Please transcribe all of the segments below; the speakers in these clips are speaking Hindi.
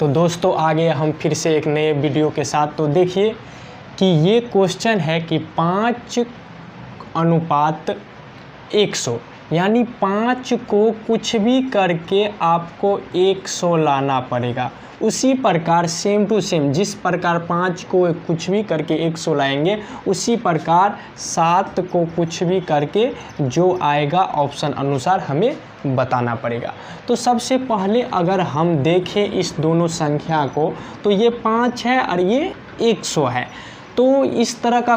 तो दोस्तों आगे हम फिर से एक नए वीडियो के साथ। तो देखिए कि ये क्वेश्चन है कि 5:100 यानी 5 को कुछ भी करके आपको 100 लाना पड़ेगा। उसी प्रकार सेम टू सेम जिस प्रकार 5 को कुछ भी करके 100 लाएंगे, उसी प्रकार 7 को कुछ भी करके जो आएगा ऑप्शन अनुसार हमें बताना पड़ेगा। तो सबसे पहले अगर हम देखें इस दोनों संख्या को, तो ये 5 है और ये 100 है। तो इस तरह का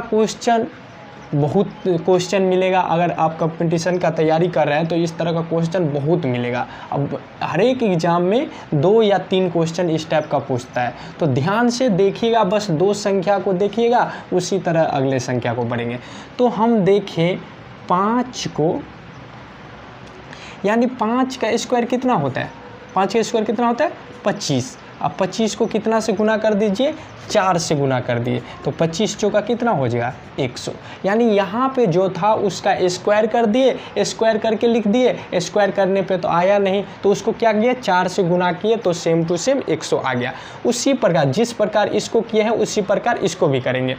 बहुत क्वेश्चन मिलेगा। अगर आप कंपटीशन का तैयारी कर रहे हैं तो इस तरह का क्वेश्चन बहुत मिलेगा। अब हर एक एग्ज़ाम में 2 या 3 क्वेश्चन इस टाइप का पूछता है। तो ध्यान से देखिएगा, बस 2 संख्या को देखिएगा, उसी तरह अगले संख्या को बढ़ेंगे। तो हम देखें 5 को, यानी 5 का स्क्वायर कितना होता है? 5 का स्क्वायर कितना होता है? 25। अब 25 को कितना से गुना कर दीजिए? 4 से गुना कर दिए, तो 25 चौका कितना हो जाएगा? 100। यानी यहाँ पे जो था उसका स्क्वायर कर दिए, स्क्वायर करके लिख दिए, स्क्वायर करने पे तो आया नहीं, तो उसको क्या किया? 4 से गुना किए, तो सेम टू सेम 100 आ गया। उसी प्रकार जिस प्रकार इसको किए हैं उसी प्रकार इसको भी करेंगे।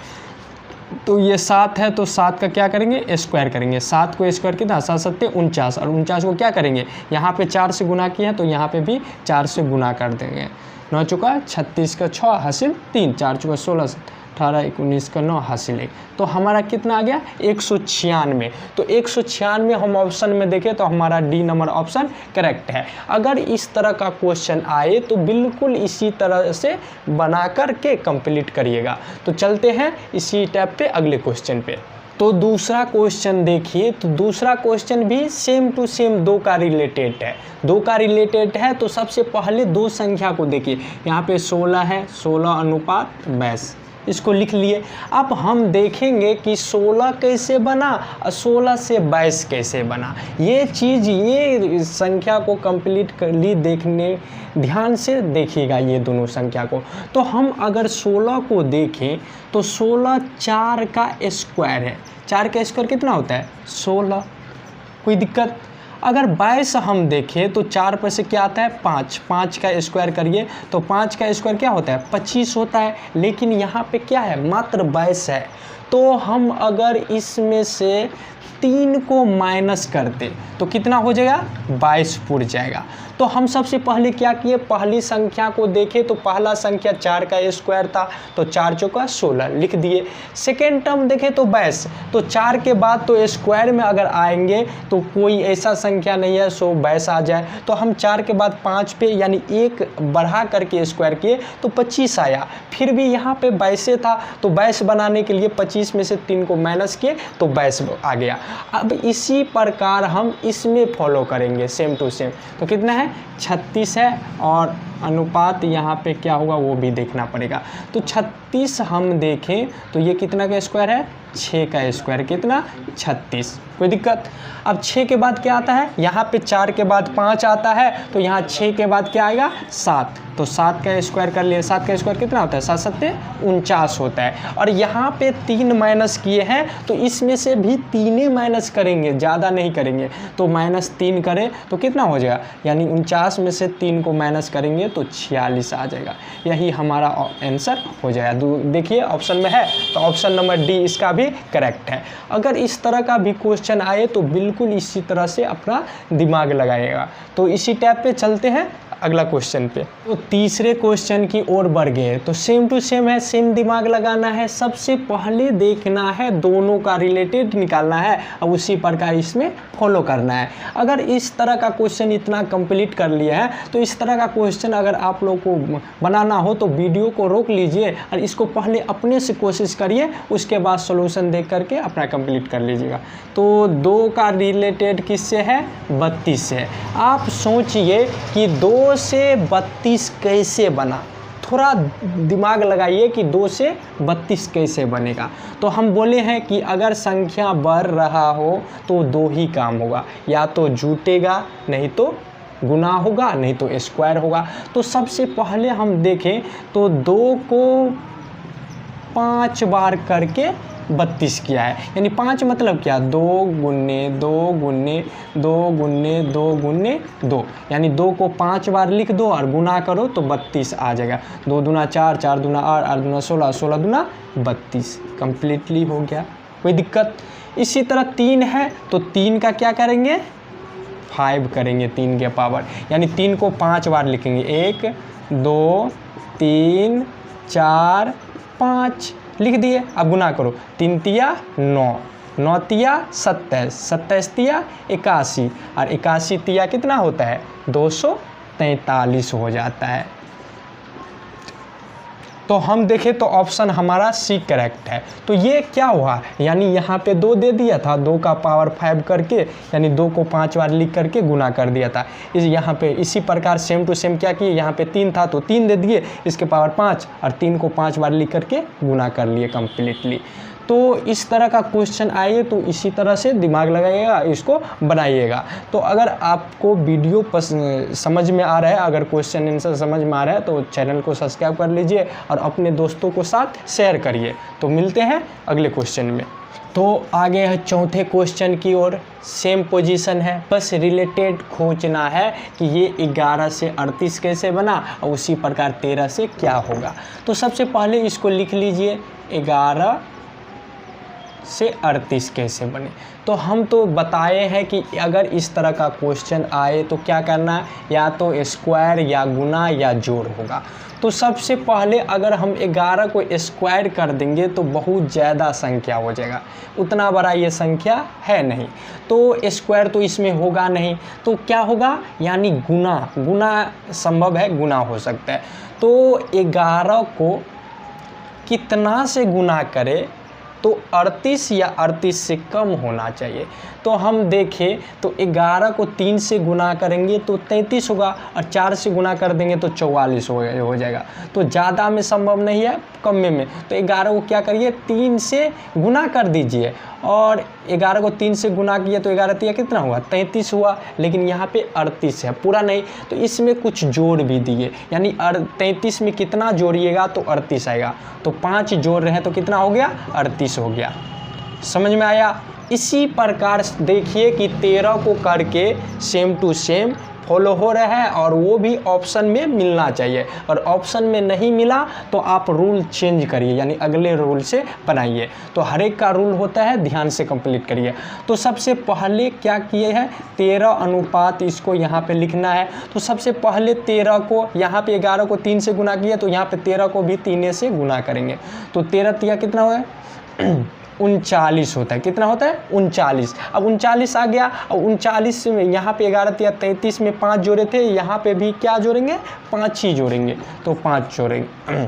तो ये 7 है, तो 7 का क्या करेंगे? स्क्वायर करेंगे। 7 को स्क्वायर कितना? 7 7 49, और 49 को क्या करेंगे? यहाँ पे 4 से गुना किए हैं तो यहाँ पे भी 4 से गुना कर देंगे। 9 चौका 36 का 6 हासिल 3, 4 चौका 16, 18 19 का 9 हासिल 1। तो हमारा कितना आ गया? 196। तो 196 हम ऑप्शन में देखें तो हमारा डी नंबर ऑप्शन करेक्ट है। अगर इस तरह का क्वेश्चन आए तो बिल्कुल इसी तरह से बना कर के कंप्लीट करिएगा। तो चलते हैं इसी टाइप पे अगले क्वेश्चन पे। तो दूसरा क्वेश्चन देखिए, तो दूसरा क्वेश्चन भी सेम टू सेम 2 का रिलेटेड है। 2 का रिलेटेड है तो सबसे पहले 2 संख्या को देखिए। यहाँ पे 16 है, 16:22 इसको लिख लिए। अब हम देखेंगे कि 16 कैसे बना और 16 से 22 कैसे बना। ये चीज़, ये संख्या को कंप्लीट कर ली, देखने ध्यान से देखिएगा ये दोनों संख्या को। तो हम अगर 16 को देखें तो 16 4 का स्क्वायर है। 4 का स्क्वायर कितना होता है? 16। कोई दिक्कत? अगर 22 हम देखें तो 4 पर से क्या आता है? 5। 5 का स्क्वायर करिए तो 5 का स्क्वायर क्या होता है? 25 होता है। लेकिन यहाँ पे क्या है? मात्र 22 है। तो हम अगर इसमें से 3 को माइनस करते तो कितना हो जाएगा? 22 पुर जाएगा। तो हम सबसे पहले क्या किए? पहली संख्या को देखें तो पहला संख्या 4 का स्क्वायर था, तो 4 चौका 16 लिख दिए। सेकेंड टर्म देखें तो 22, तो 4 के बाद तो स्क्वायर में अगर आएंगे तो कोई ऐसा संख्या नहीं है सो 22 आ जाए। तो हम 4 के बाद 5 पे यानी 1 बढ़ा करके स्क्वायर किए तो 25 आया। फिर भी यहाँ पे 22 था, तो 22 बनाने के लिए 25 में से 3 को माइनस किए तो 22 आ गया। अब इसी प्रकार हम इसमें फॉलो करेंगे सेम टू सेम। तो कितना है? 36 है, और अनुपात यहाँ पे क्या होगा वो भी देखना पड़ेगा। तो 36 हम देखें तो ये कितना का स्क्वायर है? 6 का स्क्वायर कितना? 36। कोई दिक्कत? अब 6 के बाद क्या आता है? यहाँ पे 4 के बाद 5 आता है, तो यहाँ 6 के बाद क्या आएगा? 7। तो 7 का स्क्वायर कर लिए। 7 का स्क्वायर कितना होता है? 7 7 49 होता है। और यहाँ पे 3 माइनस किए हैं तो इसमें से भी 3 माइनस करेंगे, ज़्यादा नहीं करेंगे। तो -3 करें तो कितना हो जाएगा? यानी 49 में से 3 को माइनस करेंगे तो 46 आ जाएगा। यही हमारा आंसर हो जाएगा। देखिए ऑप्शन में है तो ऑप्शन नंबर डी इसका भी करेक्ट है। अगर इस तरह का भी क्वेश्चन आए तो बिल्कुल इसी तरह से अपना दिमाग लगाइएगा। तो इसी टाइप पे चलते हैं अगला क्वेश्चन पे। तो तीसरे क्वेश्चन की ओर बढ़ गए। तो सेम टू सेम है, सेम दिमाग लगाना है। सबसे पहले देखना है, दोनों का रिलेटेड निकालना है और उसी प्रकार इसमें फॉलो करना है। अगर इस तरह का क्वेश्चन इतना कंप्लीट कर लिया है तो इस तरह का क्वेश्चन अगर आप लोग को बनाना हो तो वीडियो को रोक लीजिए और इसको पहले अपने से कोशिश करिए, उसके बाद सॉल्यूशन देख करके अपना कंप्लीट कर लीजिएगा। तो 2 का रिलेटेड किससे है? 32 से। आप सोचिए कि 2 से 32 कैसे बना। थोड़ा दिमाग लगाइए कि 2 से 32 कैसे बनेगा। तो हम बोले हैं कि अगर संख्या बढ़ रहा हो तो 2 ही काम होगा, या तो जुटेगा, नहीं तो गुना होगा, नहीं तो स्क्वायर होगा। तो सबसे पहले हम देखें तो 2 को 5 बार करके 32 किया है। यानी 5 मतलब क्या, 2 गुन्ने 2 गुन्ने 2 गुन्ने 2 गुन्ने 2, यानी 2 को 5 बार लिख दो और गुना करो तो 32 आ जाएगा। 2 दूना 4, 4 दूना 8, 8 दूना 16, 16 दूना 32, कम्प्लीटली हो गया, कोई दिक्कत। इसी तरह 3 है तो 3 का क्या करेंगे, 5 करेंगे 3 के पावर, यानी 3 को 5 बार लिखेंगे, 1 2 3 4 5 लिख दिए। अब गुना करो, 3 तिया 9, 9 तिया 27, 27 तिया 81 और 81 तिया कितना होता है, 243 हो जाता है। तो हम देखें तो ऑप्शन हमारा सी करेक्ट है। तो ये क्या हुआ, यानी यहाँ पे 2 दे दिया था, 2 का पावर 5 करके, यानी 2 को 5 बार लिख करके गुना कर दिया था। इस यहाँ पे इसी प्रकार सेम टू सेम क्या किए, यहाँ पे 3 था तो 3 दे दिए, इसके पावर 5 और 3 को 5 बार लिख करके गुना कर लिए कम्प्लीटली। तो इस तरह का क्वेश्चन आए तो इसी तरह से दिमाग लगाइएगा, इसको बनाइएगा। तो अगर आपको वीडियो समझ में आ रहा है, अगर क्वेश्चन आंसर समझ में आ रहा है तो चैनल को सब्सक्राइब कर लीजिए और अपने दोस्तों को साथ शेयर करिए। तो मिलते हैं अगले क्वेश्चन में। तो आगे है चौथे क्वेश्चन की ओर, सेम पोजीशन है, बस रिलेटेड खोजना है कि ये 11 से 38 कैसे बना और उसी प्रकार 13 से क्या होगा। तो सबसे पहले इसको लिख लीजिए, 11 से 38 कैसे बने। तो हम तो बताए हैं कि अगर इस तरह का क्वेश्चन आए तो क्या करना है, या तो स्क्वायर या गुना या जोड़ होगा। तो सबसे पहले अगर हम 11 को स्क्वायर कर देंगे तो बहुत ज़्यादा संख्या हो जाएगा, उतना बड़ा ये संख्या है नहीं, तो स्क्वायर तो इसमें होगा नहीं, तो क्या होगा, यानी गुना, गुना संभव है, गुना हो सकता है। तो 11 को कितना से गुना करें, तो 38 या 38 से कम होना चाहिए। तो हम देखें तो 11 को 3 से गुना करेंगे तो 33 होगा और 4 से गुना कर देंगे तो 44 हो जाएगा। तो ज़्यादा में संभव नहीं है, कम में। तो 11 को क्या करिए, 3 से गुना कर दीजिए, और 11 को 3 से गुना किए तो 11 तिया कितना हुआ, 33 हुआ। लेकिन यहाँ पे 38 है, पूरा नहीं, तो इसमें कुछ जोड़ भी दिए, यानी 33 में कितना जोड़िएगा तो 38 आएगा। तो 5 जोड़ रहे हैं तो कितना हो गया, 38 हो गया। समझ में आया। इसी प्रकार देखिए कि 13 को करके सेम टू सेम फॉलो हो रहा है, और वो भी ऑप्शन में मिलना चाहिए, और ऑप्शन में नहीं मिला तो आप रूल चेंज करिए, यानी अगले रूल से बनाइए। तो हर एक का रूल होता है, ध्यान से कंप्लीट करिए। तो सबसे पहले क्या किए हैं, 13 अनुपात इसको यहाँ पे लिखना है। तो सबसे पहले 13 को, यहाँ पे 11 को 3 से गुना किया तो यहाँ पे 13 को भी 3 से गुना करेंगे। तो 13 तिया कितना हुआ, 39 होता है। कितना होता है, 39। अब 39 आ गया, और 39 में यहाँ पे 11 तिया 33 में 5 जोड़े थे, यहाँ पे भी क्या जोड़ेंगे, 5 ही जोड़ेंगे। तो 5 जोड़ेंगे,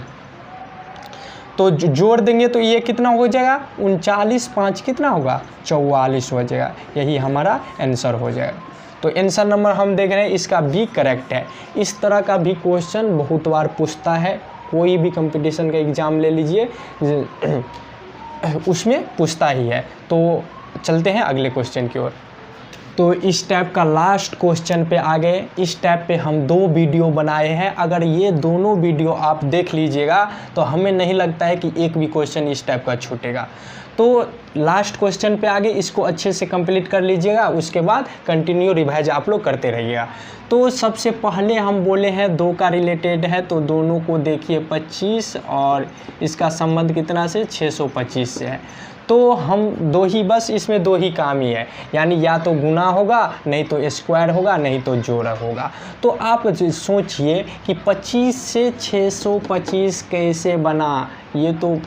तो जोड़ देंगे तो ये कितना हो जाएगा, 39 5 कितना होगा, 44 हो जाएगा। यही हमारा आंसर हो जाएगा। तो आंसर नंबर हम देख रहे हैं, इसका भी करेक्ट है। इस तरह का भी क्वेश्चन बहुत बार पूछता है, कोई भी कंपटीशन का एग्ज़ाम ले लीजिए उसमें पूछता ही है। तो चलते हैं अगले क्वेश्चन की ओर। तो इस टाइप का लास्ट क्वेश्चन पे आ गए। इस टाइप पे हम 2 वीडियो बनाए हैं, अगर ये दोनों वीडियो आप देख लीजिएगा तो हमें नहीं लगता है कि एक भी क्वेश्चन इस टाइप का छूटेगा। तो लास्ट क्वेश्चन पे आगे, इसको अच्छे से कंप्लीट कर लीजिएगा, उसके बाद कंटिन्यू रिवाइज आप लोग करते रहिएगा। तो सबसे पहले हम बोले हैं 2 का रिलेटेड है, तो दोनों को देखिए 25 और इसका संबंध कितना से, 625 से है। तो हम 2 ही, बस इसमें 2 ही काम ही है, यानी या तो गुना होगा, नहीं तो स्क्वायर होगा, नहीं तो जोड़ होगा। तो आप सोचिए कि 25 से 625 कैसे बना, ये तो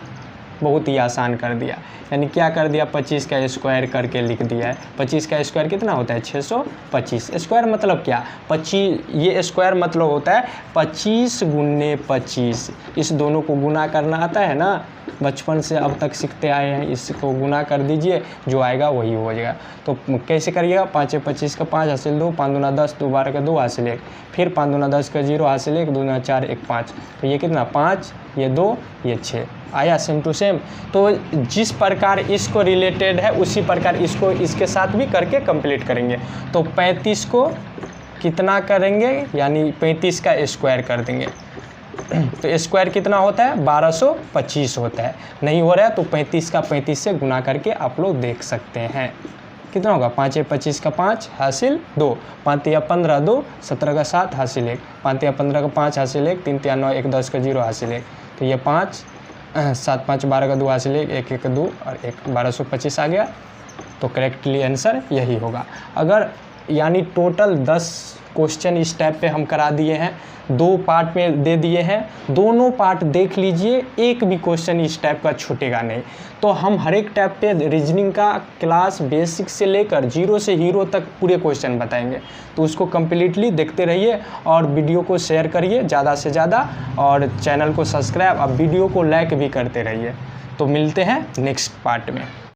बहुत ही आसान कर दिया। यानी क्या कर दिया, 25 का स्क्वायर करके लिख दिया है। 25 का स्क्वायर कितना होता है, 625। स्क्वायर मतलब क्या, 25, ये स्क्वायर मतलब होता है 25 गुने 25। इस दोनों को गुना करना आता है ना, बचपन से अब तक सीखते आए हैं। इसको गुना कर दीजिए, जो आएगा वही हो जाएगा। तो कैसे करिएगा, 5 25 का 5 हासिल 2, 5 दूना 10, 2 12 का 2 हासिल 1, फिर 5 दूना 10 का 0 हासिल 1, 2 दूना 4 1 5। तो ये कितना, 5, ये 2, ये 6 आया, सेम टू सेम। तो जिस प्रकार इसको रिलेटेड है उसी प्रकार इसको इसके साथ भी करके कंप्लीट करेंगे। तो 35 को कितना करेंगे, यानी 35 का स्क्वायर कर देंगे। तो स्क्वायर कितना होता है 1225 होता है। नहीं हो रहा है तो 35 का 35 से गुना करके आप लोग देख सकते हैं। कितना होगा 5 या 25 का 5 हासिल 2, 5 या 15 2, 17 का 7 हासिल 1, 5 या 15 का 5 हासिल 1, 3 या 9 1 10 का 0 हासिल 1। तो ये 5 7 5 12 का 2 हासिल 1 1 1 2 और 1 1225 आ गया। तो करेक्टली आंसर यही होगा। अगर यानी टोटल 10 क्वेश्चन इस टाइप पे हम करा दिए हैं, 2 पार्ट में दे दिए हैं, दोनों पार्ट देख लीजिए, एक भी क्वेश्चन इस टाइप का छूटेगा नहीं। तो हम हर एक टाइप पे रीजनिंग का क्लास बेसिक से लेकर 0 से हीरो तक पूरे क्वेश्चन बताएंगे। तो उसको कम्प्लीटली देखते रहिए और वीडियो को शेयर करिए ज़्यादा से ज़्यादा, और चैनल को सब्सक्राइब और वीडियो को लाइक भी करते रहिए। तो मिलते हैं नेक्स्ट पार्ट में।